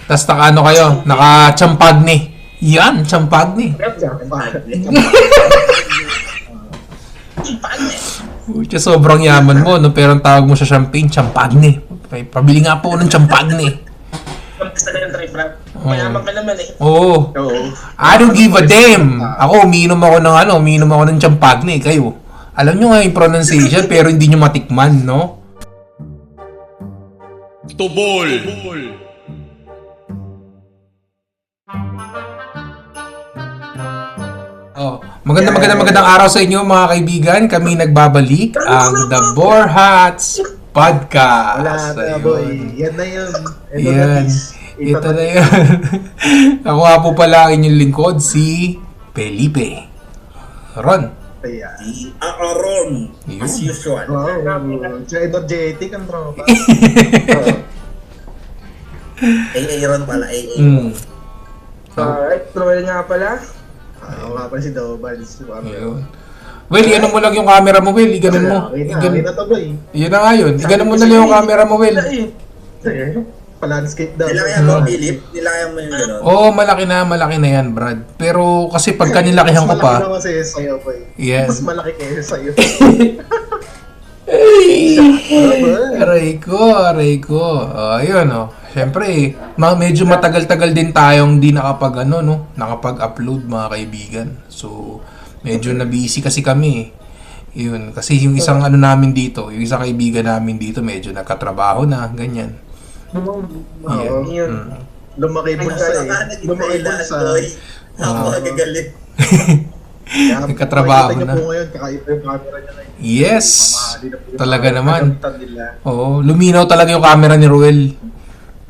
Tas naka ano kayo, naka-champagne. Yan, champagne. Uy, sobrang yaman mo, no? Pero ang tawag mo sa champagne, champagne. Pabili nga po ng champagne. Kampis na ng trip rap. Mayaman ka naman eh. Oo. I don't give a damn. Ako, umiinom ako ng champagne. Kayo, alam nyo nga yung pronunciation, pero hindi nyo matikman, no? Tubol. Oh, magandang araw sa inyo mga kaibigan. Kami nagbabalik ang The Borhats Podcast. Wala na, boy. Yan na yun. Ito na yun. Ako nga po pala ang inyong lingkod, si Felipe. Ron. Ayan. Aaron, as usual. Wow. Energetic ang tropa. Aaron pala, AA. Alright, Noel nga pala. Ako nga pa si Dobals. Ayun. Well, iyan mo lang yung camera mo, Will. Iganon mo. Kita to, boy. Iyan na nga yun. Iganon mo na lang yung camera mo, Will. Palandscape daw. Nilayan mo, Philip? Nilayan mo yung gano'n? Oo, malaki na yan, Brad. Pero kasi pagka nilakihan ko Mas pa, malaki naman sa'yo sa'yo, boy. yes. Mas malaki kayo sa'yo. Aray ko. Ayun, oh. Siyempre, medyo matagal-tagal din tayong di nakapag-upload, mga kaibigan. So, medyo na-busy kasi kami. Yun, kasi yung isang namin dito, yung isang kaibigan namin dito, medyo nagkatrabaho na, ganyan. Oo. Yun. Lumaki bulsa eh. Lumaki bulsa. Napakagagalit. Nagkatrabaho na. Makikita niyo po ngayon, kakaiba yung camera niya ngayon. Yes! Mamahali na po yung Talaga naman. kagamitan nila. Oo, luminaw talaga yung camera ni Ruel.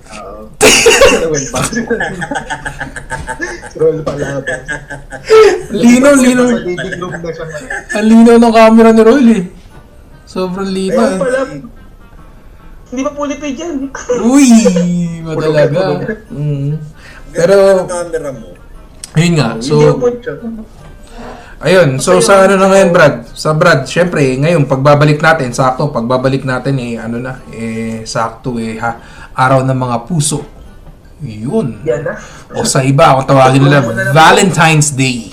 Oo. Well, pa. Roll pala. Linaw. Sa living room na siya ngayon. Ang linaw ng camera ni Ruel eh. Sobrang Ayun linaw eh. pala. Hindi pa fully paid yan. Uy! Matalaga. Pero, Ang camera mo. yun nga. Hindi So, pa ayun. So, sa na ngayon, Brad? Sa Brad, syempre, ngayon, pagbabalik natin, sakto, sakto araw ng mga puso. Yun. Yan na. O sa iba, kung tawagin nila, Valentine's Day.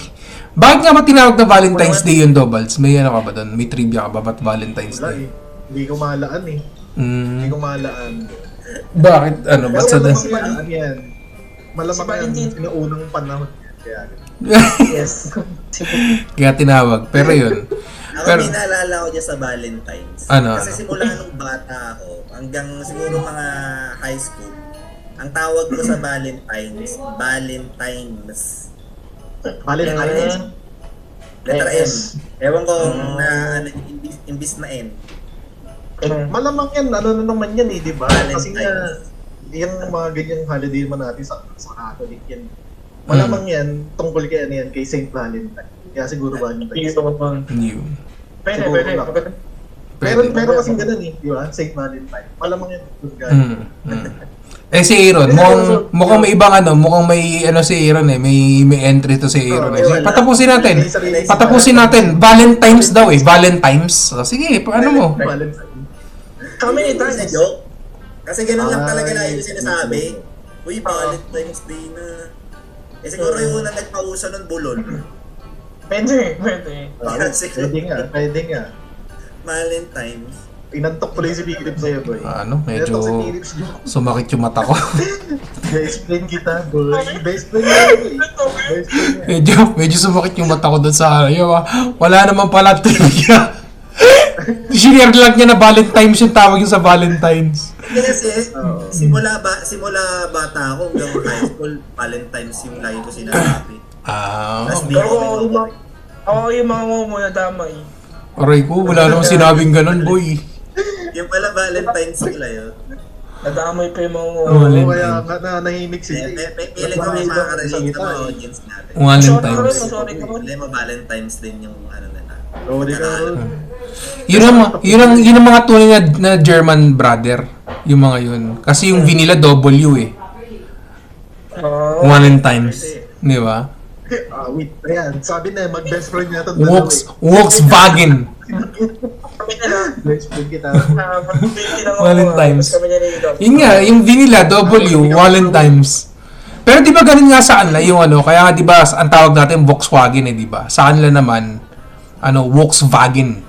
Bakit nga ba tinawag na Valentine's Day yung Dobals? May ano ka ba doon? May trivia ka ba? Ba't Valentine's Wala Day? eh. Hindi ko malaan eh. Hindi ko malaan. Bakit? Ano? Ba't sa Pero malamang yan. Malamang Si Valentine. yan. Pinaunang panahon yan. Kaya, Yes. Kaya tinawag. Pero yun. Ako Pero, may naalala ko dyan sa Valentine's. Ano? Kasi simula nung bata ako, hanggang siguro mga high school, ang tawag ko sa Valentine's. Valentine's. Letter M. Ewan ko na imbis na N. Malamang yan. Ano na naman yan eh, di ba? Kasi nga, Valentine's. yan ang mga ganyang holiday naman natin sa Catholic yan. Malamang yan, tungkol kay ano yan, kay Saint Valentine. Kaya siguro Valentine's. yun. Pwede. Pero kasing ganun eh, di ba? Saint Valentine. Malamang yan. Good God. Eh si Aaron, mukhang may ibang mukhang may si Aaron eh, may entry to si Aaron eh. Sige, patapusin natin. Valentine's daw eh, Valentine's. O, sige, paano mo? Valentine. Kami ni Kasi Tans. joke. Kasi ganun lang talaga na yung Ay. sinasabi. Uy, Valentine's Day na. Eh siguro yung unang nagpauso ng bulol. Pwede. Pwede nga. Valentine's. Inantok tuloy si Philip sa'yo, boy. Medyo Inantok si Philip sa'yo. sumakit yung mata ko. Best friend kita, boy. Best friend kita, boy. Best friend niya. medyo sumakit yung mata ko doon sa wala naman pala trivia. Sinare lang niya na Valentine's yung tawag yung sa Valentine's. Kasi simula bata ako hanggang high school, Valentine's yung lagi ko sinasabi. Tapos di ako Yung mga mo na damay. Aray ko, wala namang sinabing ganun, boy. yung pala Valentine's sila yun. Nadamay pa yung mga Oo, kaya nga nahimik sila. Piling ko may makaka-relate sa mga audience natin. Valentine's. Sorry ka rin. Hindi mo Valentine's din yung ano nila. Oo, di ka. Yun ang mga tunay na German brother. Yung mga yun. Kasi yung V nila W eh. Valentine's. Di ba? Wait, ayan. Sabi na, mag-best friend niya ito. Volkswagen. Kami na lang. Explain kita. Valentine's. Kami na rin. Yun nga, yung Vanilla W, Valentine's. Pero di ba ganun nga sa kanila yung ano, kaya nga di ba ang tawag natin Volkswagen di ba? Sa kanila naman, Volkswagen.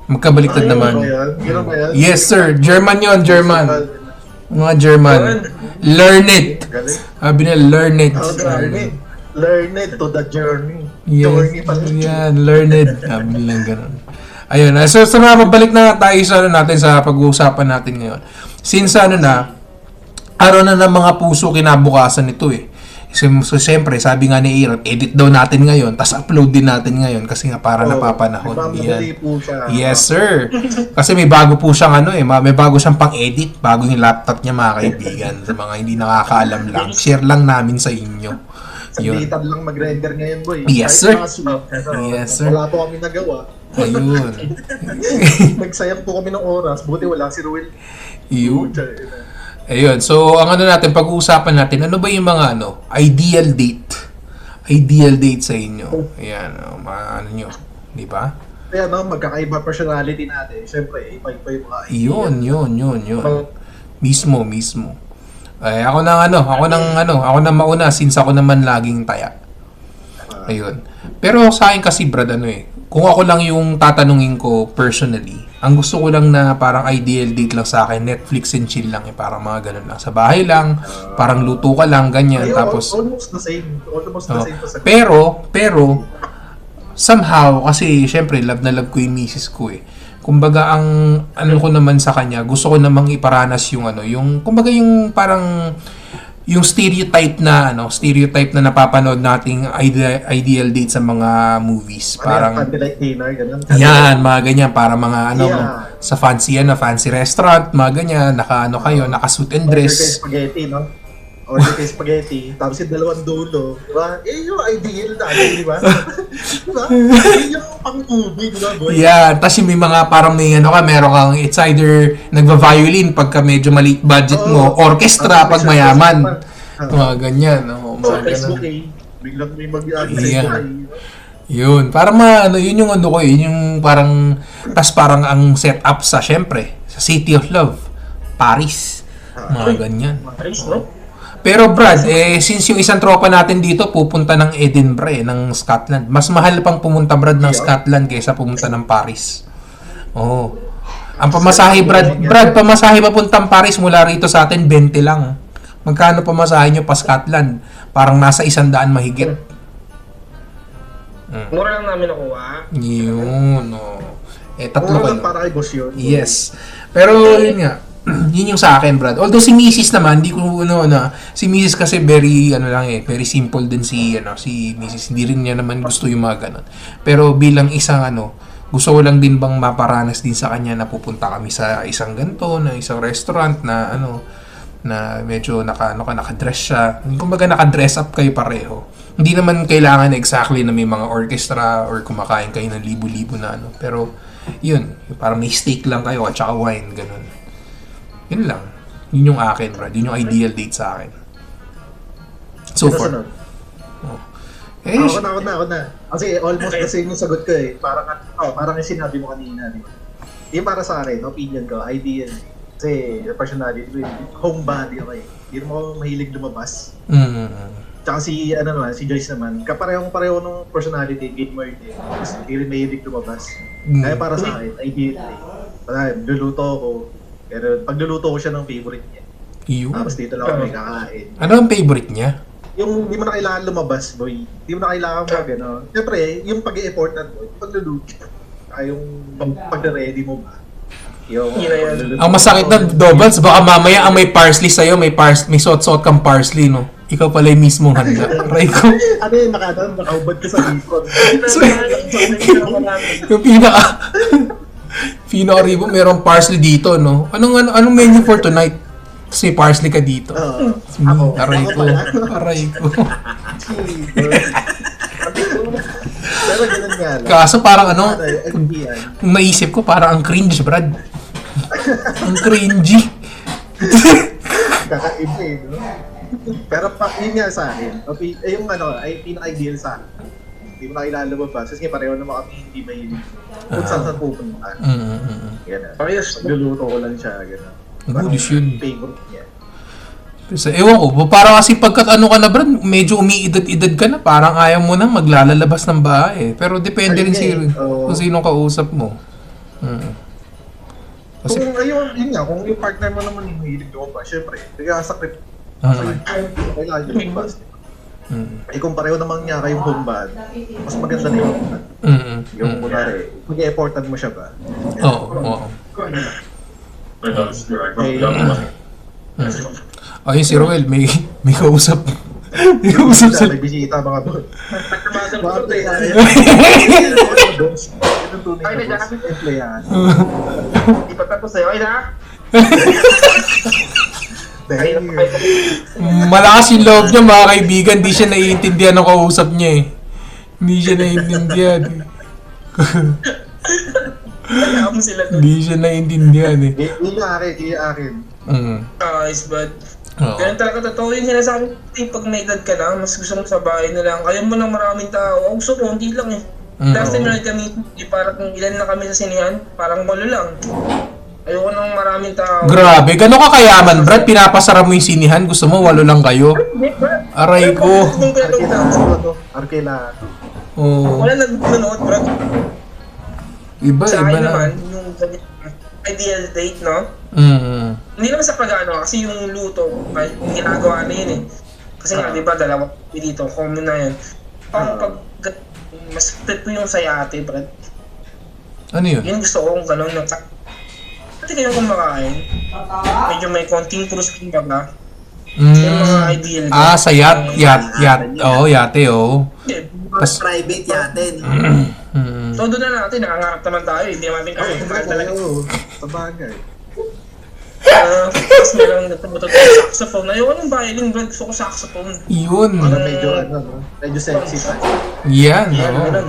Magkabaliktad naman. Gano'n ba yan? Yes sir, German yon, German. Mga German. Learn it. Galing. Sabi nila, learn it. Learn it. Learn it to the journey. Yes, Journey pa rin. yan, learn it. Sabi nila ganun. Ayun, so mabalik na tayo sa natin sa pag-uusapan natin ngayon. Since araw na ng mga puso kinabukasan nito eh. So, siyempre, sabi nga ni Aaron, edit daw natin ngayon, tas upload din natin ngayon kasi nga para napapanahon. Nagmamadali po siya. Yes, sir. Kasi may bago po siyang may bago siyang pang-edit, bago yung laptop niya mga kaibigan. Sa mga hindi nakakaalam lang, share lang namin sa inyo. Yun. Sabitan lang mag-render ngayon, boy. Yes, sir. Yes, sir. Wala po kami nagawa. Ayun. Nagsayang po kami ng oras. Buti wala si Ruel. Yun. Ayun. So, ang natin, pag-uusapan natin, ano ba yung mga ideal date? Ideal date sa inyo. Ayan, nyo. Di ba? Kaya magkakaiba personality natin. Siyempre, iba-iba yung mga Yun. Mismo. Ay, ako nang mauna since ako naman laging taya. Ayun. Pero sa akin kasi, Brad, kung ako lang yung tatanungin ko personally, ang gusto ko lang na parang ideal date lang sa akin, Netflix and chill lang parang mga ganun lang. Sa bahay lang, parang luto ka lang, ganyan. Tapos, almost the same. Almost the same. pero, somehow, kasi syempre, love na love ko yung misis ko eh. Kumbaga, ang ko naman sa kanya, gusto ko namang iparanas yung kumbaga yung parang, yung stereotype na napapanood nating ideal date sa mga movies. Parang candlelight dinner, ganun. yan, mga ganyan, para mga sa fancy restaurant, mga ganyan, naka suit and Order kay dress. spaghetti, no? Order kay spaghetti, tapos yung dalawang dulo, di ba? Yung ideal natin, di ba? Di ba? Yung pang-movie, di ba, boy? Yeah, tapos yung may mga parang meron kang, it's either nagva-violin pagka medyo maliit budget mo, orchestra pag mayaman. Mga ganyan, mga Facebook ganun. biglang may mag-add Yeah. Yun, parang yun yung yun yung parang, tas parang ang setup syempre, sa City of Love, Paris, mga ganyan. Paris, no? Pero Brad, since yung isang tropa natin dito pupunta ng Edinburgh, ng Scotland. Mas mahal pang pumunta, Brad, ng Scotland kaysa pumunta ng Paris. Oh. Ang pamasahe, Brad, pamasahe papuntang Paris mula rito sa atin, 20 lang. Magkano pamasahe nyo pa Scotland? Parang nasa 100 mahigit. Mura lang namin nakuha. Yun, tatlo Mura lang kayo. para kay boss yun. Yes. Pero yun nga, yun yung sa akin, Brad. Although si Mrs. naman, di ko si Mrs. kasi very very simple din si Mrs. Hindi rin niya naman gusto yung mga ganun. Pero bilang isang gusto ko lang din bang maparanas din sa kanya na pupunta kami sa isang ganito, na isang restaurant na na medyo naka-dress siya. Kumbaga naka-dress up kayo pareho. Hindi naman kailangan exactly na may mga orchestra or kumakain kayo ng libo-libo na pero yun, parang may steak lang kayo at saka wine, ganun. Yun lang. Yun yung akin, Brad. Yun yung ideal date sa akin. So far. Sunod? Eh, Ako na. Kasi almost the same yung sagot ko eh. Parang yung sinabi mo kanina. Di ba? Yung para sa akin, opinion ko, ideal. Kasi personality, homebody ako eh. Hindi mo ako mahilig lumabas. Tsaka si Joyce naman, kaparehong-pareho nung personality, gamer din. Kasi hindi rin mahilig lumabas. Kaya para sa akin, ideal eh. Luluto ako. Pero pagluluto ko siya ng favorite niya. yun. Tapos dito lang kami kakain. Ano ang favorite niya? Yung hindi mo na kailangan lumabas, boy. Hindi mo na kailangan Siyempre, yung pag-i-effort na pagluluto. Yung pag-ready mo ba? Yung pagluluto. Ang masakit na, Dobbles, baka mamaya ang may parsley sa'yo, may suot-suot kang parsley, no? Ikaw pala yung mismong handa. Right ko. Ano yung nakaubad ka sa likod? Yung pinaka-ribo, merong parsley dito, no? Anong menu for tonight? Kasi parsley ka dito. Aray ko. Pero ganun nga lang. Kaso parang Yan. kung maisip ko, parang ang cringe, Brad. Ang cringy. Kakaiba eh, no? Pero yun nga sa akin. Yung ay pinaka-ideal sa akin. Hindi mo na ilalabas. Kasi pareho naman kami hindi mahilig. Kung saan pupunta. Gano'n. Ayos. Nagluluto ko lang siya, gano'n. Goodies yun. Favorite niya. Kasi ewan ko, parang kasi pagkat ano ka na Brad, medyo umiidad-idad ka na, parang ayaw mo na maglalabas ng bahay. Pero depende rin kung sinong kausap mo. Kasi, Kung ayun, yun nga, kung yung partner mo naman yung mahilig lumabas, syempre, nagkakasakit. Kailangan yung lumabas. Eh kung pareho naman niya kayong homebad, mas maganda na yung yung kunwari, mag-e-effortan mo siya ba? oo. Ayun si Roel, may kausap. May kausap sa... May bisita mga bro. Nagtabasan ko ito eh. Ito tunay na boss. Employan. Di pa tapos sa'yo. Ay na! Dahil Malakas yung loob niya mga kaibigan, di siya naiintindihan ng kausap niya eh. Hindi siya naiintindihan. Kaya mo sila doon. Hindi siya naiintindihan eh. Hindi akin. Guys, but... Oo. Ganun talaga totoo yung sinasabi ko. Pag may edad ka na, mas gusto mo sa bahay na lang. Ayaw mo ng maraming tao. Ang gusto ko, hindi lang eh. Last time na kami, parang ilan na kami sa sinihan, parang walo lang. Ayoko ng maraming tao. Grabe, gano'n ka kayaman, Brad? Pinapasara mo yung sinihan? Gusto mo, 8 lang kayo? Aray ko. Arkela. Oo. Wala nag-nood, bro. Iba Sa akin na. naman, yung ideal date, no? Hindi naman sa pag-ano, kasi yung luto, yung ginagawa na yun eh. Kasi nga, di ba, dalawa dito, common na yun. Pag mas fit ko yung sayate, Brad. Ano yun? Yun gusto ko kung gano'n. Pati kayong kumakain, medyo may konting cruise king ka ba? Yung mga ideal. Sa yacht. Oo, yate, oo. Pas Private yatin. todo na natin, nakangarap naman tayo, hindi naman kami kumain talaga. Sa bagay. Tapos meron nagtumutot ng saxophone. Ayoko ng violin, Brad. Gusto ko saxophone. Yun. Medyo sexy pa. Yan, Yan, oo. ganun.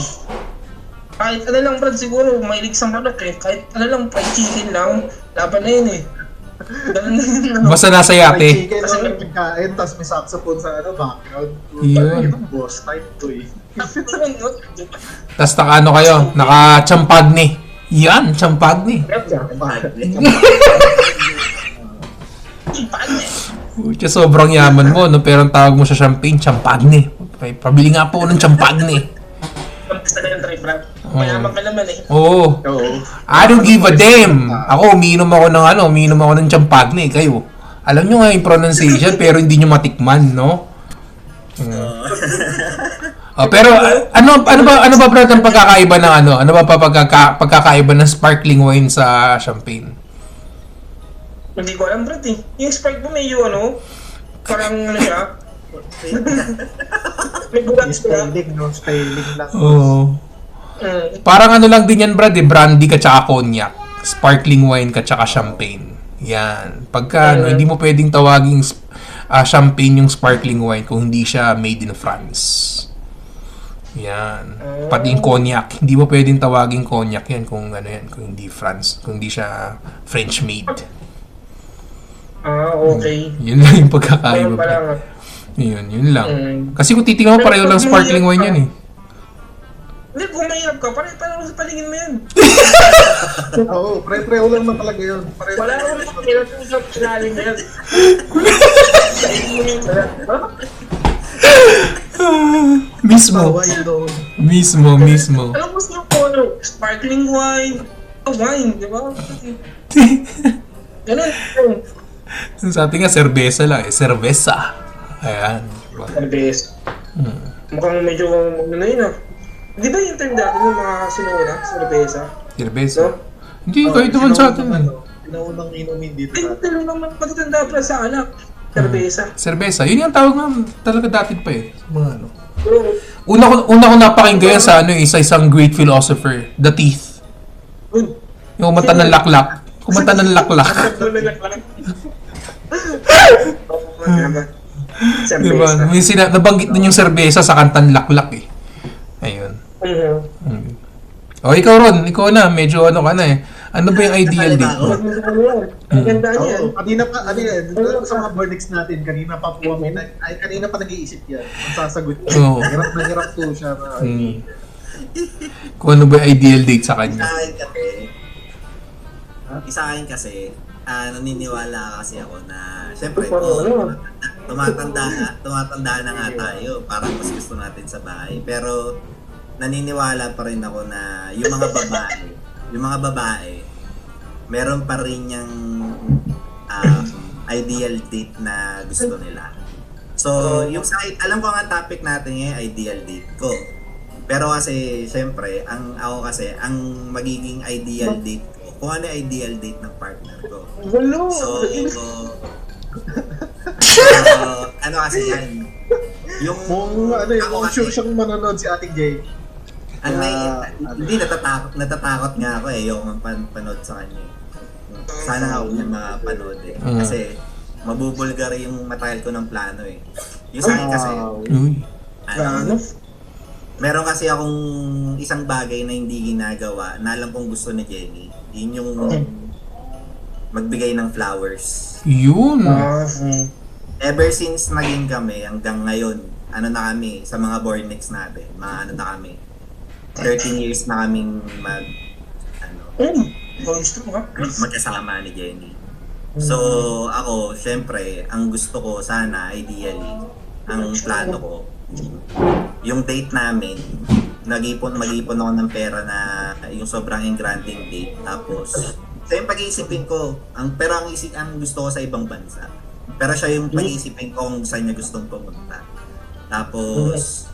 Kahit ano lang, Brad, siguro, mahilig sa manok eh. Kahit ano lang, fried chicken lang, laban na yun eh. Ganun na yun. Basta nasa yate. Chicken, pagkain, tapos may saxophone sa background. Yun. Yung boss type to eh. Tapos ano kayo, naka-champagne. Yan, champagne. Kaya sobrang yaman mo, no? Pero ang tawag mo sa champagne, champagne. Pabili nga po ng champagne. Kampista na yung try, Brad. Mayaman ka naman eh. Oo. I don't give a damn. Ako, umiinom ako ng champagne. Kayo, alam nyo nga yung pronunciation, pero hindi nyo matikman, no? Pero ano ba Brad ang pagkakaiba ng ano? Ano ba pagkakaiba ng sparkling wine sa champagne? Hindi ko alam, Brad eh. Yung Sprite mo medyo ano, parang ano siya. May bugat siya. Spelling lang. Oo. Parang ano lang din yan, Brad, brandy ka tsaka cognac. Sparkling wine ka tsaka champagne. Yan. Pagka hindi mo pwedeng tawaging champagne yung sparkling wine kung hindi siya made in France. Yan. Pati yung cognac, hindi mo pwedeng tawaging cognac yan kung kung hindi France, kung hindi siya French made. Okay. Yun lang yung pagkakaiba. Yun lang. Kasi kung titingnan mo, pareho lang sparkling wine yan eh. Hindi, kung mahirap ka, pareho sa palingin mo yan. Oo, pre-preho lang naman talaga yun. Wala akong mahirap sa pinaling mo yan. Mismo. Alam mo siya po, sparkling wine, wine, di ba? Ganun. Sa atin nga, serbesa lang eh. Cerveza. Ayan. Cerveza. Mukhang medyo ano na yun ah. Di ba yung term dati ng mga sinuna? Cerveza? Cerveza. No? Hindi, kahit naman sa atin. Pinaunang inumin dito Ay, sa talagang naman magtanda pa sa anak. Cerveza. Cerveza. Yun yung tawag nga talaga dati pa eh. Sa mga ano. Oo. Una ko napakinggan sa isang great philosopher, The Teeth. Good. Yung kumanta ng laklak. Diba? May nabanggit din yung serbesa sa kantang laklak eh. Ayun. O ikaw Ron, ikaw na, medyo ano ka na eh. Ano ba yung ideal date mo? Ang ganda niya. Oo, kanina pa, sa mga boardings natin, kanina pa po kami, kanina pa nag-iisip yan. Ang sasagot niya. Oo. Hirap na hirap po siya. Kung ano ba yung ideal date sa kanya? Isa akin kasi, naniniwala kasi ako na, syempre tumatanda na nga tayo, parang mas gusto natin sa bahay. Pero, naniniwala pa rin ako na yung mga babae, meron pa rin yung ideal date na gusto nila. So, yung sa alam ko nga topic natin ngayon, ideal date ko. Pero kasi, syempre, ang magiging ideal date ko, kung ano yung ideal date ng partner ko. So, ano kasi yan? Yung Kung sure siyang manonood si Ating Jay. Hindi, natatakot nga ako eh, yung panood sa kanya. Sana nga huwag niya mapanood eh. Kasi, mabubulgar yung matagal ko ng plano eh. Yung sa akin kasi, meron kasi akong isang bagay na hindi ginagawa na alam kong gusto ni Jenny. Yun yung magbigay ng flowers. Yun. Ever since naging kami hanggang ngayon, ano na kami sa mga boardmates natin, mga ano na kami. 13 years na kaming magkasama ni Jenny. So, ako, syempre, ang gusto ko sana, ideally, ang plano ko, yung date namin, mag-ipon ako ng pera na yung sobrang engranding date. Tapos, so yung pag-iisipin ko, pero ang gusto ko sa ibang bansa. Pero siya yung pag-iisipin ko kung saan niya gustong pumunta. Tapos,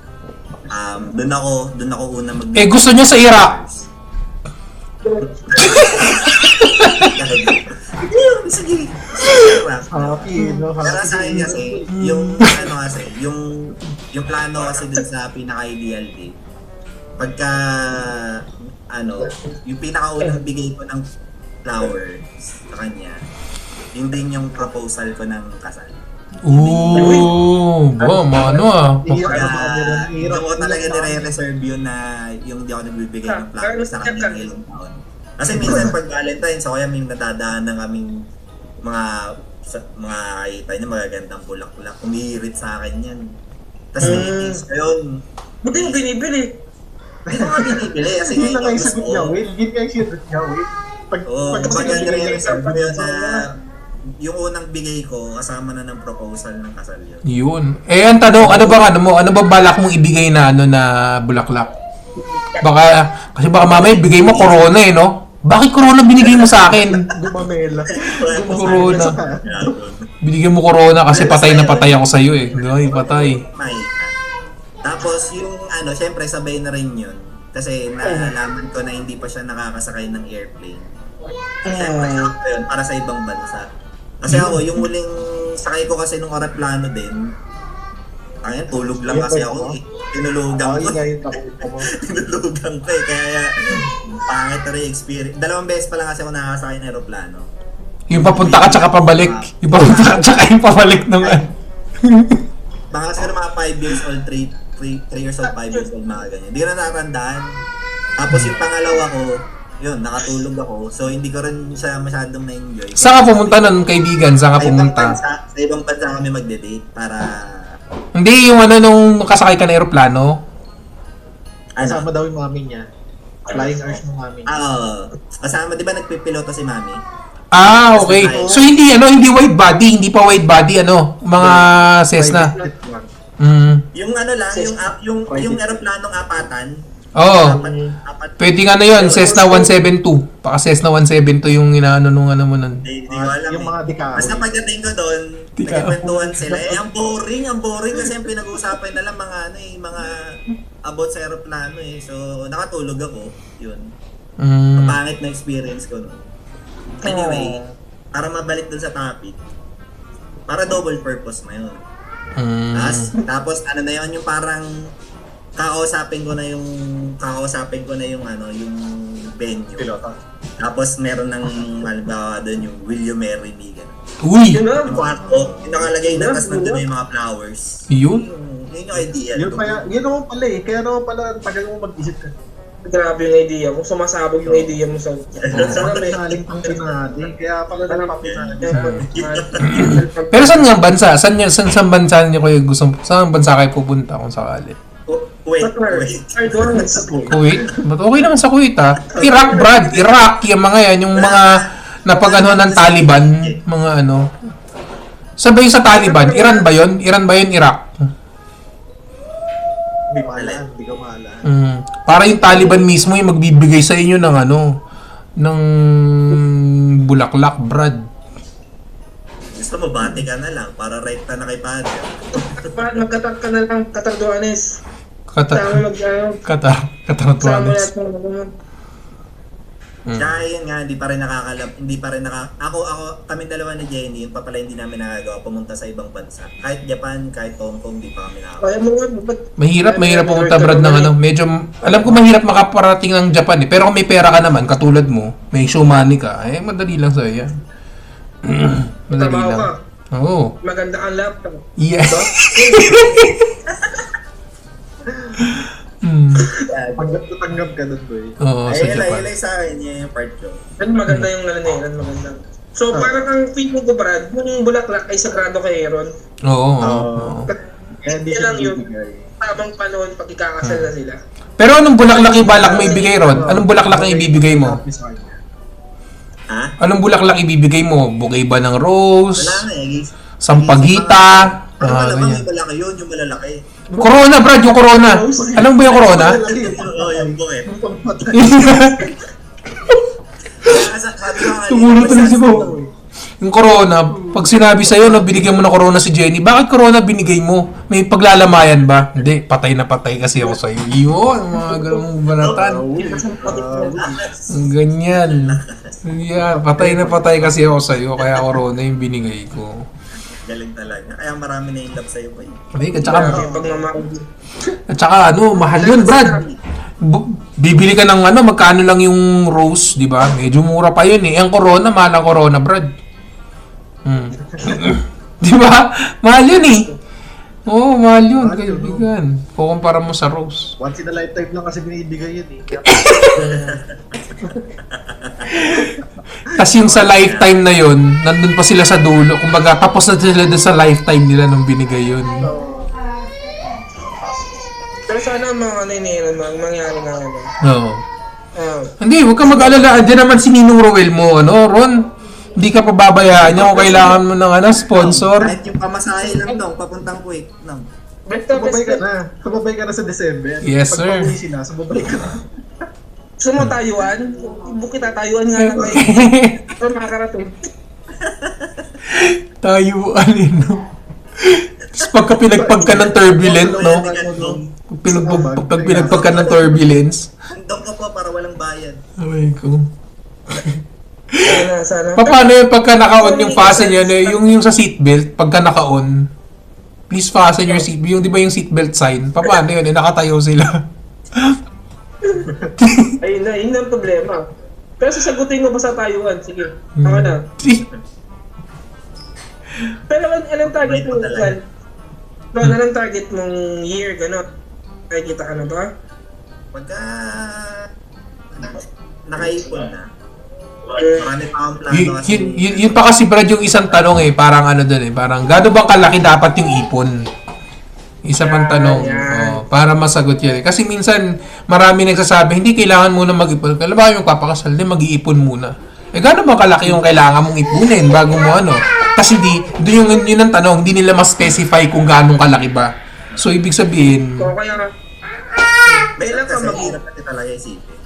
doon ako una gusto niya sa Iraq. Sige. Happy, no? Pero sa akin kasi, yung plano kasi dun sa pinaka-ideal date, pagka, yung pinaka-unang bigay ko ng flowers sa kanya, yun din yung proposal ko ng kasal. Doon ko talaga nire-reserve yun na yung di ako nagbibigay ng flowers sa kanya ng ilang taon. Kasi minsan pag Valentine's, ako may nadadaan ng kaming mga kita niya, magagandang bulak-bulak. Umihirit sa akin yan. Tapos naitis ko yun. Buti mo binibili. Hindi ko nga binibili. Kasi Hindi na nga yung sagot niya, Will. Hindi nga yung sagot niya, Will. Pag nire-reserve ko yun na yung unang bigay ko, kasama na ng proposal ng kasal yun. Yun. Ang tanong, ano ba balak mong ibigay na na bulaklak? Kasi baka mamaya bigay mo corona eh, no? Bakit corona binigay mo sa akin? Gumamela. Corona. Binigyan mo corona kasi patay na patay ako sa iyo eh. Ay, patay. Tapos yung syempre sabay na rin yun. Kasi nalaman ko na hindi pa siya nakakasakay ng airplane. Siyempre, yun, para sa ibang bansa. Kasi ako, yung muling sakay ko kasi nung aeroplano din, tulog lang kasi ako eh. Tinulugan ko. Tinulugan ko eh. Kaya, pangit na rin experience. 2 beses pa lang kasi ako nakakasakay ng aeroplano. Yung papunta ka tsaka pabalik. Yung papunta ka tsaka yung pabalik ng Baka kasi mga 5 years old, 3 years old, 5 years old, mga ganyan. Hindi ko na natatandaan. Tapos yung pangalawa ko, yun, nakatulog ako. So, hindi ko rin siya masyadong na-enjoy. Saan ka pumunta nun, kaibigan? Saan ka pumunta? Sa ibang bansa kami magde-date para... Hindi, yung nung kasakay ka na aeroplano. Kasama daw yung mami niya. Flying Earth ng mami niya. Kasama, di ba nagpipiloto si mami? Okay. So, hindi wide body. Hindi pa wide body, mga Cessna. Yung lang, yung aeroplanong apatan. Apat. Pwede nga na yun, Cessna 172. Baka Cessna 172 yung inaano nung mo nun. Hindi ko alam yung mga dikaw. Basta pagdating ko doon, nagkikwentuhan sila. Ang boring kasi yung pinag-uusapan na lang mga about sa aeroplano eh. So, nakatulog ako. Yun. Mapangit na experience ko. No? Anyway, para mabalik dun sa topic, para double purpose na yun. Tapos na yun, yung parang kakausapin ko na yung yung venue. Pilota. Tapos meron ng halimbawa doon yung Will You Marry Me ganun. Uy! Yung kwarto, yung nakalagay na tapos nandun yung mga flowers. Yun? Yun yung ideal. Yun naman pala eh. Kaya naman pala tagal mo mag-isip ka. grabe yung idea mo, sumasabog yung idea mo sa Sana may haling pang pinadi. Kaya pala nagpapinadi. Pero saan nga bansa? Saan bansa niyo kayo gusto? Saan bansa kayo pupunta kung sakali? Wait. Kuwait? Ba't okay naman sa Kuwait Iraq, Brad. Iraq. Yung mga yan. Yung mga napag-ano ng Taliban. Mga ano. Sabay sa Taliban. Iran ba yun? Iran ba yun? Iraq? Hindi maalaan. Hindi ka maalaan. Para yung Taliban mismo yung magbibigay sa inyo ng ano. Ng bulaklak, Brad. Gusto mo, bati ka na lang para rekta na kay Padre. Magkatat ka na lang, Katarduanes. Qatar. Qatar. Sama Tuanes. lahat ng Kaya yun nga, hindi pa rin ako, kami dalawa ni Jenny, yung pa pala hindi namin nagagawa pumunta sa ibang bansa. Kahit Japan, kahit Hong Kong, hindi pa kami nakagawa. Kaya mo nga, ba't Mahirap pumunta, Brad, ng ano. Medyo, alam ko mahirap makaparating ng Japan Pero kung may pera ka naman, katulad mo, may show money ka, madali lang sa'yo yan. Madali trabaho lang. ka? Oo. Maganda ang laptop. Yeah. Tanggap ka doon, boy. Oo, sa Japan. Ay, sa akin, yun yung part ko. Yan maganda yung ano na yan, maganda. So parang ang feeling ko, Brad, yung bulaklak ay sagrado kay Aaron. Oo. Kaya hindi Yan siya lang yun. bibigay. Tamang panahon pag ikakasal na sila. Pero anong bulaklak yung balak mo ibigay, Ron? Anong bulaklak ang ibibigay mo? Ha? Anong bulaklak ibibigay mo? Bouquet ba ng rose? Wala nga eh. Sampagita? Pero malamang Ganyan. yung malaki yun, yung malalaki. Corona, Brad, yung Corona. Alam mo ba yung Corona? Oo, yung bukit. Tumulo tuloy si Bo. Yung Corona, pag sinabi sa'yo na binigyan mo ng Corona si Jenny, bakit Corona binigay mo? May paglalamayan ba? Hindi, patay na patay kasi ako sa'yo. Yun, mga ganung banatan. Ganyan. Yeah, patay na patay kasi ako sa'yo, kaya Corona yung binigay ko. Galing talaga. Kaya marami na yung love sa'yo pa yun. Ay, at saka, Pag mamahal. at saka ano, mahal yun, Brad. Bibili ka ng ano, magkano lang yung rose, di ba? Medyo mura pa yun eh. Ang Corona, mahal ang Corona, Brad. Di ba? Mahal yun eh. Oo, mahal yun, kaibigan. Kukumpara mo sa rose. Once in a lifetime lang kasi binibigay yun eh. Kaya Kasi yung sa lifetime na yun, nandun pa sila sa dulo. Kumbaga, tapos na sila dun sa lifetime nila nung binigay yun. Pero sana mga ano yun, mangyari na ano. Oo. Ah, Hindi, huwag kang mag-alala. Andiyan naman si Ninong Roel mo, ano, Ron? Hindi ka pababayaan niya kung kailangan mo ng ano, sponsor. Kahit yung pamasahe lang daw, papuntang Kuwait. No. basta, sumabay ka basta. na. Sumabay ka na sa December. Yes, sir. Pag pauwi na, sumabay ka na. Gusto mo Taiwan? Bukit Taiwan nga lang kayo. Pero makakarating. Tayo, no? Tapos pagka pinagpag ka ng turbulent, no? Pag pinagpag ka ng turbulence, Doon ka po para walang bayad. ay ko. Sana. Paano yun pagka naka-on yung fasten yun? Yung sa seatbelt, pagka naka-on, please fasten your seatbelt. Yung di ba yung seatbelt sign? Paano yun? Nakatayo sila. Ayun na, yun ang problema. Pero sasagutin mo ba sa Taiwan? Sige, tama na. Pero anong target mo, Val? Anong target mong year, gano'n? Nakikita ka na ba? Pagka nakaipon na, marami pa akong plano kasi. Yun pa kasi, Brad, yung isang tanong parang ano dun parang gano'n bang kalaki dapat yung ipon? Isa pang tanong, para masagot yan. Kasi minsan, marami nagsasabi, hindi kailangan muna mag-ipon. Kaya ba yung papakasal, hindi mag-iipon muna. Gano'n ba kalaki yung kailangan mong ipunin bago mo ano? Kasi yun ang tanong, hindi nila mas-specify kung gano'ng kalaki ba. So, ibig sabihin, So, kaya May Kailan ka kasi mag- hirap natin talaga isipin.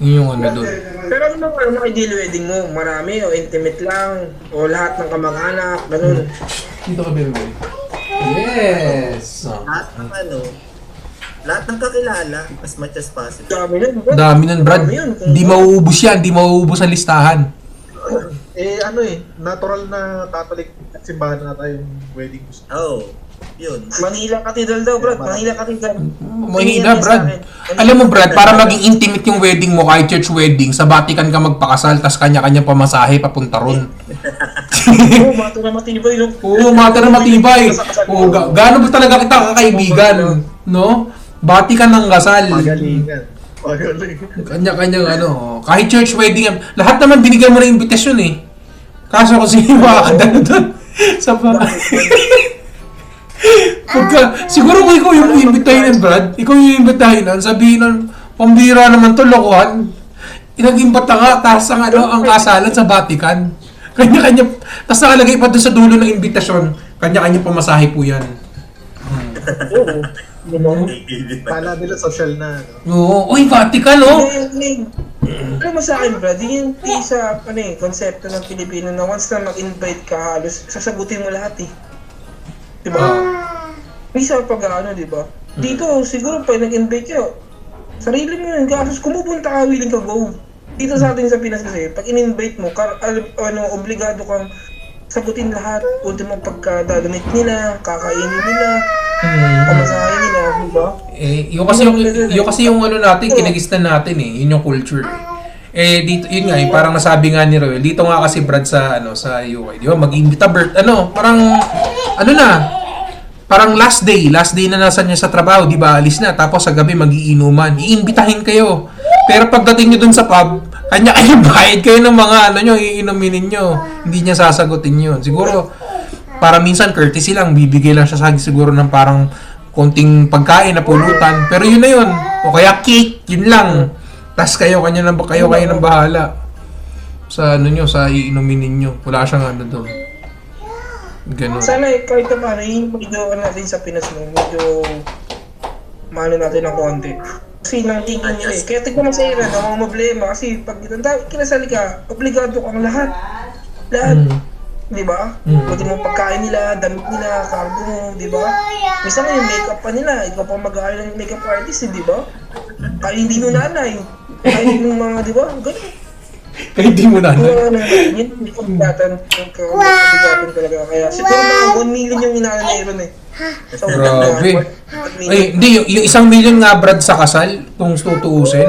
yun yung ano doon. pero ano naman ang ideal wedding mo? Marami o intimate lang? O lahat ng kamag-anak? Ganun. Dito ka, Bebe. Yes! Lahat ng kakilala, as much as possible. Dami nun. Dami nun, Brad. Dami yun. Di mauubos yan. Di mauubos ang listahan. Natural na Catholic simbahan na tayong wedding gusto. Oh, yun. Manila Cathedral daw, bro. Manila Cathedral. Mahina, Brad. Alam mo, Brad, para maging intimate yung wedding mo kahit church wedding, sa Vatican ka magpakasal, tas kanya-kanya pamasahe papunta ron. Oo, mato na matibay, no? Oo, mata na matibay. Oo, gaano ba talaga kita kakaibigan, no? Bati ka ng kasal. Pagalingan. Pagalingan. Kanya-kanyang ano, kahit church wedding, lahat naman binigyan mo ng imbitasyon eh. Kaso kung sino makakadalo doon sa siguro kung ikaw yung iimbitahin, Brad, ikaw yung iimbitahin, sabihin nun, pambira naman to, lokohan. Inag-imbata nga, tapos ang kasalan sa Vatican. Kanya-kanya, tapos nakalagay pa doon sa dulo ng imbitasyon, kanya-kanya pamasahe po yan. Oo. Kala nila social na. No? Oo, uy, Vatican, oh! Alam mo sa akin, Brad, yun yung sa konsepto ng Pilipino na once na mag-invite ka, halos sasagutin mo lahat eh. Diba? May isa pag diba? Dito, siguro pag nag-invite ka, sarili mo yun, kasos kumupunta ka, willing ka go. Dito sa atin sa Pinas kasi, pag in-invite mo, obligado kang sagutin lahat, ultimo pagkadadamit nila, kakainin nila, pamasahin nila, diba? Yung kasi yung ano natin, kinagistan natin eh, yun yung culture. Dito yun nga, parang nasabi nga ni Roel, dito nga kasi Brad sa UK, di ba? Mag-imbita parang last day na nasa niya sa trabaho, di ba? Alis na, tapos sa gabi magiinuman, iimbitahin kayo. Pero pagdating niyo dun sa pub, kanya-kanya bayad kayo ng mga iinumin ninyo. Hindi niya sasagutin yun. Siguro, para minsan courtesy lang, bibigay lang siya siguro ng parang konting pagkain na pulutan. Pero yun na yun. O kaya cake, yun lang. Tas kayo ng bahala. Sa sa iinumin ninyo. Wala siyang doon. Ganun. Sana kahit na paano, yung medyo natin sa Pinas mo, medyo maano natin ng konti. Kasi nang tingin nila eh. Kaya tignan mo sa Iran, ang mga problema. Kasi pag kinasali ka, obligado kang lahat. Lahat. Di ba? Pwede mo pagkain nila, damit nila, cargo mo, di ba? Minsan nga yung makeup pa nila, ikaw pa mag-aaral ng makeup artist, di ba? Kaya hindi mo nanay. Kaya hindi mo mga, di ba? Ganun. Kaya hindi mo na. Hindi ko bigatan talaga. Kaya siguro mga 1 million yung inaano na Iran eh. So, Grabe. Ay, hindi, yung 1 million nga Brad sa kasal, kung tutuusin.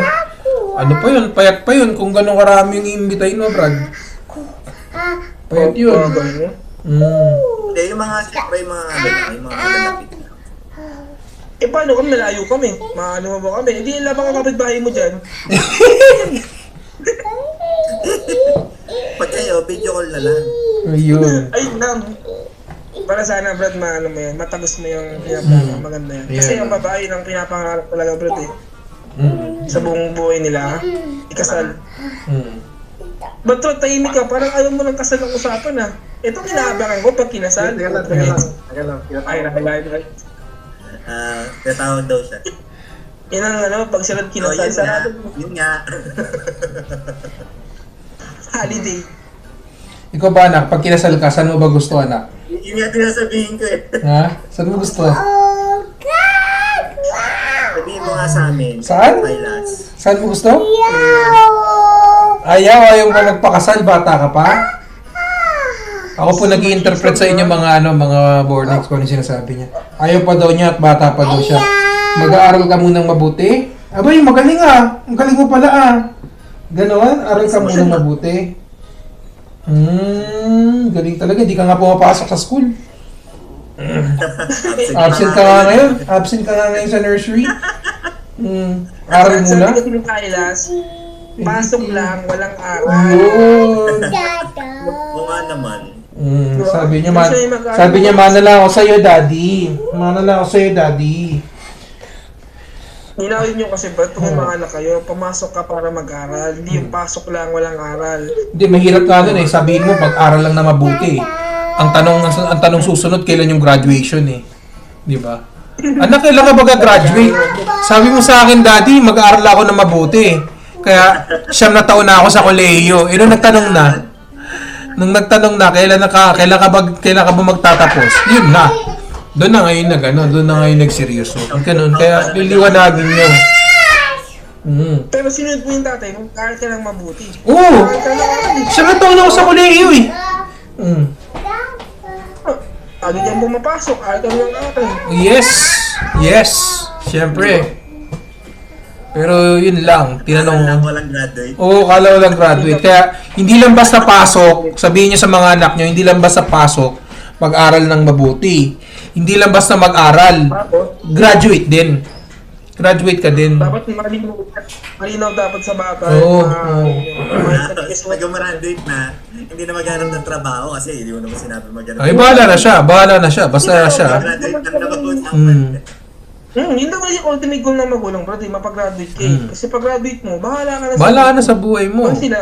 Ano pa yun? Payat pa yun kung gano'ng karami yung iimbitahin mo, Brad. Payat yun. Hindi, yung mga malalapit. Paano kami? Malayo kami. Maano mo ba kami? Hindi labang ang kapitbahay mo dyan. Pag kayo, video call na lang. Ayun. Ayun lang. Para sana, Brad, matagos mo yung maganda yan. Kasi ang babae ng pinapangarap talaga, Brad eh. Sa buong buhay nila, ikasal. But true, tahimik ka, parang ayaw mo ng kasal ang usapan ah. Ito kinaabangan ko pag kinasal. Teka lang. Ay, nakalain. Tatawag daw siya. Yan ang pag sila kinasal, sarado mo. Yun nga. Holiday. Ikaw ba, anak? Pag kinasal ka, saan mo ba gusto, anak? Yun nga tinasabihin ko eh. Ha? Saan mo gusto? Sabihin mo nga sa amin. Saan? Kailas. Saan mo gusto? Ayaw mo magpakasal, bata ka pa? Ako po nag-i-interpret sa inyo mga boardings ko ano sinasabi niya. Ayaw pa daw niya at bata pa daw siya. Mag-aaral ka munang mabuti. Abay, magaling ah. Ang galing mo pala ah. Ganon, aral ka munang mabuti. Galing talaga. Di ka nga pumapasok sa school. Absent ka nga ngayon. Absent ka nga ngayon sa nursery. Aral muna. Sabi ko ng Kailas, pasok lang, walang aral. Yun. Oo nga naman. Sabi niya, mana lang ako sa'yo, daddy. Mana lang ako sa'yo, daddy. Ninawin nyo kasi ba, kung mga anak kayo, pumasok ka para mag-aral. Hindi yung pasok lang, walang aral. Hindi, mahirap nga dun eh. Sabihin mo, mag-aral lang na mabuti. Ang tanong susunod, kailan yung graduation eh. Di ba? Anak, kailan ka ba graduate? Sabi mo sa akin, daddy, mag-aral ako na mabuti. Kaya, 9 na taon na ako sa kolehiyo. Nung nagtanong na, kailan ka ba magtatapos? Yun na. Doon na ngayon nagseryoso. Ganun, kaya liliwanagin nyo. Pero sinunod mo yung tatay, mag-aral ka lang mabuti. Oo! Mag-aral ka lang 9 taon na ako sa kolehiyo eh. Lagi dyan pumapasok, aral ka lang aral. Yes! Siyempre. Pero yun lang, Alam tinanong. walang graduate. Oo, kala ko lang graduate. Kaya hindi lang basta pasok, sabihin niyo sa mga anak niyo, hindi lang basta pasok, mag-aral ng mabuti. Hindi lang basta mag-aral, Tapos, graduate din. Graduate ka din. dapat malinaw dapat sa bata. Oo, Tapos pag-graduate na, hindi na maghanap ng trabaho kasi hindi mo naman sinabi maghanap. Ay, bahala na siya. Bahala na siya. Basta siya. Graduate lang naman po sa Yun naman yung ultimate goal ng magulang, bro. Mapag-graduate ka eh. Kasi pag-graduate mo, bahala ka na Bahala ka na sa buhay mo. Kung sila,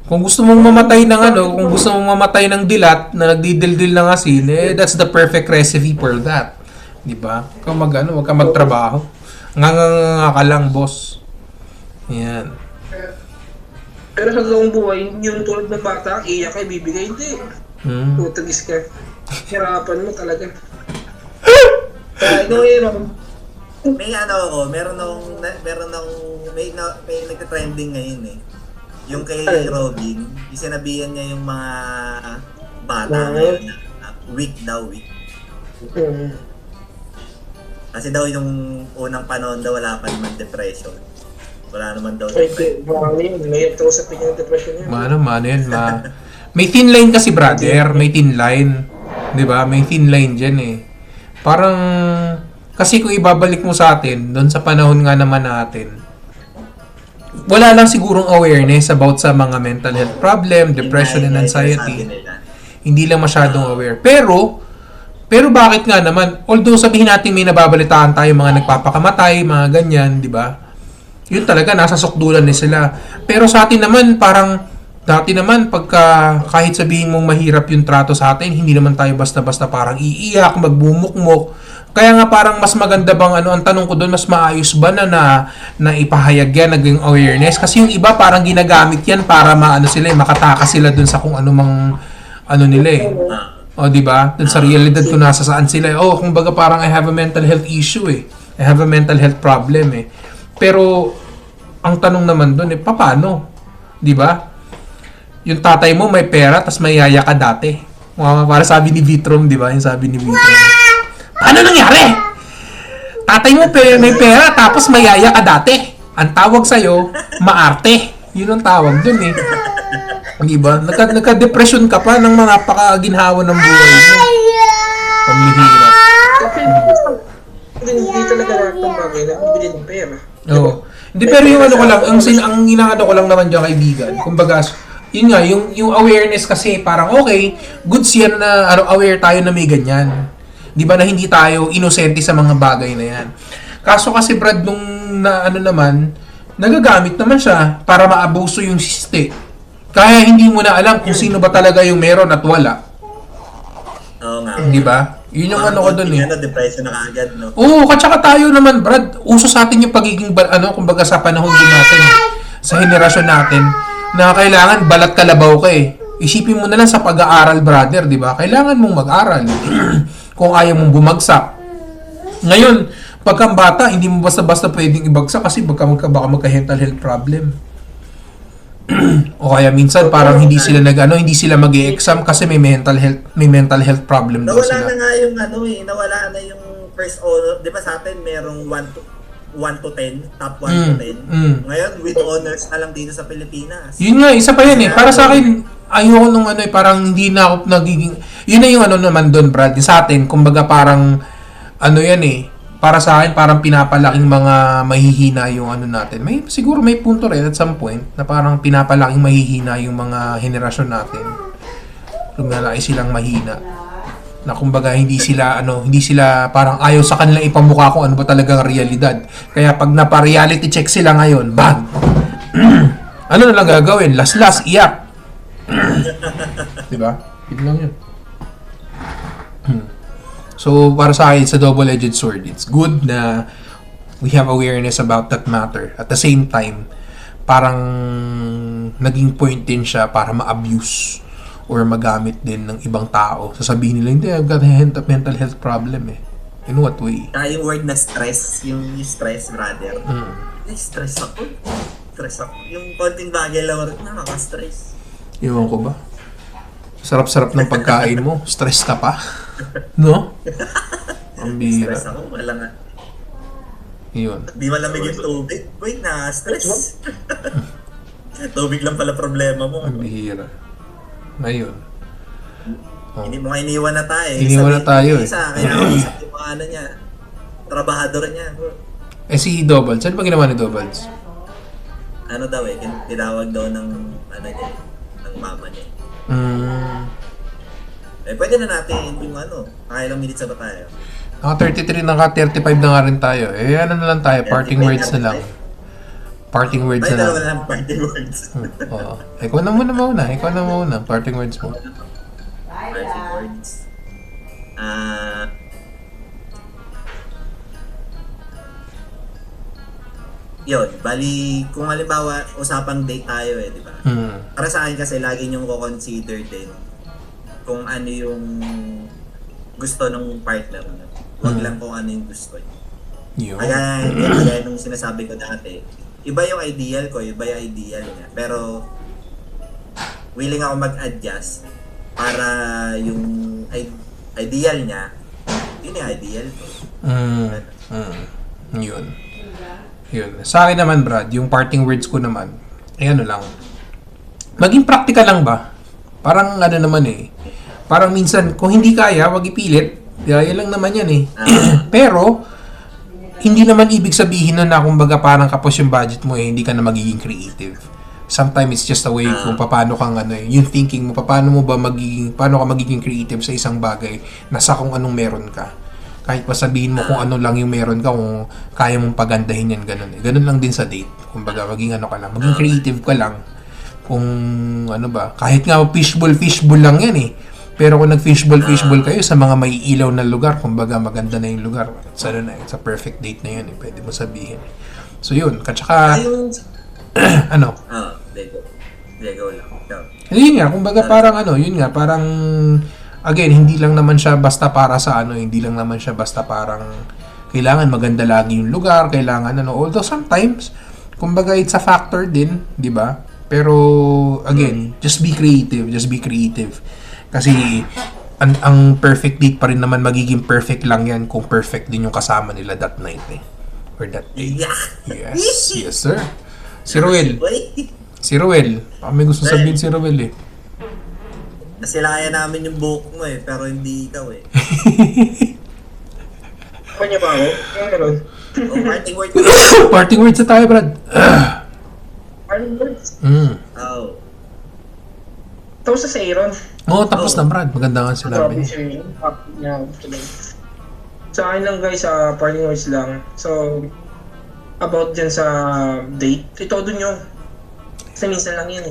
Kung gusto mong mamatay ng kung gusto mong mamatay ng dilat na nagdidildil ng asin, that's the perfect recipe for that. 'Di ba? Kung wag ka magtrabaho. Nganga ka lang, boss. Yan. pero sa totoong buhay, yung tulad ng bata, iyak ka, bibigay, hindi. Hmm. Tutagis ka. Hirapan mo talaga. Kaya ikaw yun, May meron may nagte-trending ngayon eh. Yung kay Robin, isinabihan niya yung mga bata ngayon na weak. Kasi daw yung unang panahon daw wala pa naman depression. Wala naman daw depression. May usapin yung depression yun. Mano yan, May thin line kasi, brother. May thin line. 'Di ba? May thin line diyan eh. Parang kasi kung ibabalik mo sa atin, doon sa panahon nga naman natin, wala lang sigurong awareness about sa mga mental health problem, depression and anxiety. Hindi lang masyadong aware. Pero bakit nga naman, although sabihin natin may nababalitaan tayo, mga nagpapakamatay, mga ganyan, di ba? Yun talaga, nasa sukdulan na sila. Pero sa atin naman, parang, dati naman, kahit sabihin mong mahirap yung trato sa atin, hindi naman tayo basta-basta parang iiyak, magbumukmok. Kaya nga parang mas maganda bang ang tanong ko doon, mas maayos ba na ipahayag yan, naging awareness? Kasi yung iba parang ginagamit yan para makatakas sila doon sa kung anumang nila eh. O, di ba? Doon sa realidad kung nasa saan sila. Kumbaga parang I have a mental health issue eh. I have a mental health problem eh. Pero, ang tanong naman doon eh, paano? Di ba? Yung tatay mo may pera, tas may yaya ka dati. Para sabi ni Vitrom, di ba? Yung sabi ni Vitrom. Ano nangyari? Tatay mo may pera, tapos may yaya ka dati. Ang tawag sa'yo, maarte. Yun ang tawag dun eh. Di ba? Nagka-depression ka pa ng mga pakaginhawa ng buhay mo. Pamihirap. Kasi hindi talaga lahat ng bagay na bibili ng pera. Oo. Hindi, pero yung ko lang, ang inaano ko lang naman dyan, kaibigan, kumbaga, yun nga, yung awareness kasi parang okay, goods yan na aware tayo na may ganyan. Di ba na hindi tayo inosente sa mga bagay na yan. Kaso kasi Brad, nung naman, nagagamit naman siya para maabuso yung siste. Kaya hindi mo na alam kung sino ba talaga yung meron at wala. Oo nga. Di ba? Yun yung ko doon eh. Depression na kaagad, no? Oo, katsaka tayo naman, Brad. Uso sa atin yung pagiging, kumbaga sa panahon din natin, sa henerasyon natin, na kailangan balat kalabaw ka eh. Isipin mo na lang sa pag-aaral, brother, di ba? Kailangan mong mag-aral. Kung ayaw mong bumagsak. Ngayon, pagkang bata, hindi mo basta-basta pwedeng ibagsak kasi baka magka-mental health problem. O kaya minsan parang hindi sila mag-e-exam kasi may mental health problem daw Nawala sila. na nga yung nawala na yung first honor. 'Di ba sa atin merong 1 to 10, top 1 to 10. Ngayon with honors na lang dito sa Pilipinas. Yun nga, isa pa yan eh. Para sa akin, ayoko nung parang hindi na ako nagiging, yun na yung naman doon, Brad. Sa atin, kumbaga parang, yan eh. Para sa akin, parang pinapalaking mga mahihina yung natin. Siguro may punto rin at some point na parang pinapalaking mahihina yung mga henerasyon natin. Lumalaki silang mahina. Na kumbaga hindi sila parang ayaw sa kanila ipamukha kung ano ba talagang realidad. Kaya pag napa-reality check sila ngayon, bang! Ano na lang gagawin? Last, iyak. Diba? Yun lang yun. So, para sa akin, sa double-edged sword, it's good na we have awareness about that matter. At the same time, parang naging point din siya para ma-abuse or magamit din ng ibang tao. Sasabihin nila, hindi, I've got a mental health problem eh. In what way? Kaya yung word na stress, yung stress, brother. Stress ako. Yung konting bagay lang, nakaka-stress. Iwan ko ba? Sarap-sarap ng pagkain mo. Stress ka pa? No? Ang bihira. Stress ako, wala nga. Yun. Di malamig yung tubig. Uy, na-stress. Tubig lang pala problema mo. Ang bihira. Ayun. Oh. Hindi mo nga iniwan na tayo. Iniwan na tayo eh. Isa, kaya isa yung mga niya. Trabahador niya. Eh si Doubles, ano ba ginawa ni Doubles? Ano daw eh, tinawag daw ng niya, ng mama niya. Eh, pwede na natin yung nakailang minutes na ba tayo? Naka 33 na ka, 35 na nga rin tayo. Eh ano na lang tayo, parting words na lang. Parting words Ay, na lang. dalawa na lang parting words. Oo. Ikaw na muna. Parting words mo. Parting words. Yun, bali, kung halimbawa, usapang date tayo di ba? Para sa akin kasi, lagi niyong ko-consider din kung ano yung gusto ng partner mo. Huwag lang kung ano yung gusto niya. Yun. Kaya nung sinasabi ko dati, iba yung ideal ko, iba yung ideal niya. Pero, willing ako mag-adjust para yung ideal niya, yun yung ideal ko. Yun. Sa akin naman, Brad, yung parting words ko naman, ano lang, maging practical lang ba? Parang naman parang minsan, kung hindi kaya, wag ipilit. Yan lang naman yan Pero, hindi naman ibig sabihin na kumbaga parang kapos yung budget mo hindi ka na magiging creative. Sometimes it's just a way kung paano kang yung thinking mo, paano ka magiging creative sa isang bagay na sa kung anong meron ka. Kahit pa sabihin mo kung ano lang yung meron ka, kung kaya mong pagandahin yan, ganun Ganun lang din sa date. Kumbaga, maging ka lang, maging creative ka lang. Kung kahit nga fishbowl lang yan Pero kung nag-fishbowl kayo sa mga may ilaw na lugar, kumbaga maganda na yung lugar. It's a perfect date na yun pwede mo sabihin. So yun, katsaka ano? Lego lang. Yun nga, kumbaga parang parang again, hindi lang naman siya basta para sa hindi lang naman siya basta parang kailangan maganda lagi yung lugar, kailangan although sometimes kumbaga it's a factor din, di ba? Pero again, just be creative. Kasi ang perfect date pa rin naman magiging perfect lang yan kung perfect din yung kasama nila that night or that day. Yeah. Yes sir. Si Ruel. Baka may gusto sabihin si Ruel Nasilayan namin yung buhok mo pero hindi ikaw Kanya ba ako? Yung meron? Parting words. Parting words na tayo, Brad. Parting words? Tapos sa Aaron. Tapos na, Brad. Maganda nga sinabi niya. Sa akin lang guys, parting words lang. So, about dyan sa date, ito dun yung kasi minsan lang yan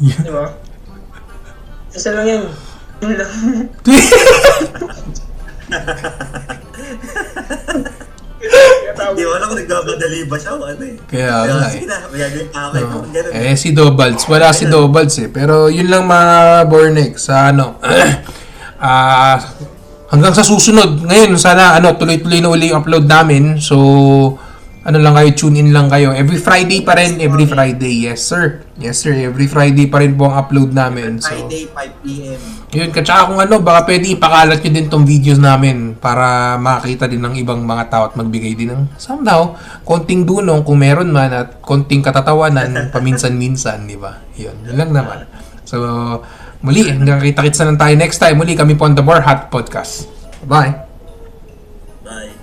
Di ba? Minsan lang yan. Yun lang. Hindi wala kung nagbamadali ba siya o Kaya nga sige na, magagawin pa ako. Si Dobalds. Wala si Dobalds Pero yun lang mga Bornek sa hanggang sa susunod. Ngayon, sana tuloy-tuloy na uli yung upload namin. So, lang kayo, tune in lang kayo. Every Friday pa rin. Every Friday. Yes, sir. Every Friday pa rin po ang upload namin. Friday, 5 p.m. Yun, katsaka kung baka pwede ipakalat nyo din tong videos namin para makakita din ng ibang mga tao at magbigay din ng somehow, konting dunong kung meron man at konting katatawanan paminsan-minsan, di ba? Yun lang naman. So, muli, hanggang kita-kitsa lang tayo next time. Muli kami po on The Bar Hot Podcast. Bye! Bye!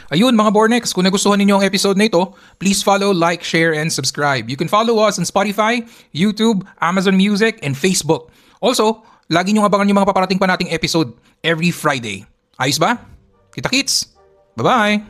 Ayun mga Bornex, kung nagustuhan ninyo ang episode na ito, please follow, like, share, and subscribe. You can follow us on Spotify, YouTube, Amazon Music, and Facebook. Also, lagi nyo abangan yung mga paparating pa nating episode every Friday. Ayos ba? Kita-kits! Bye-bye!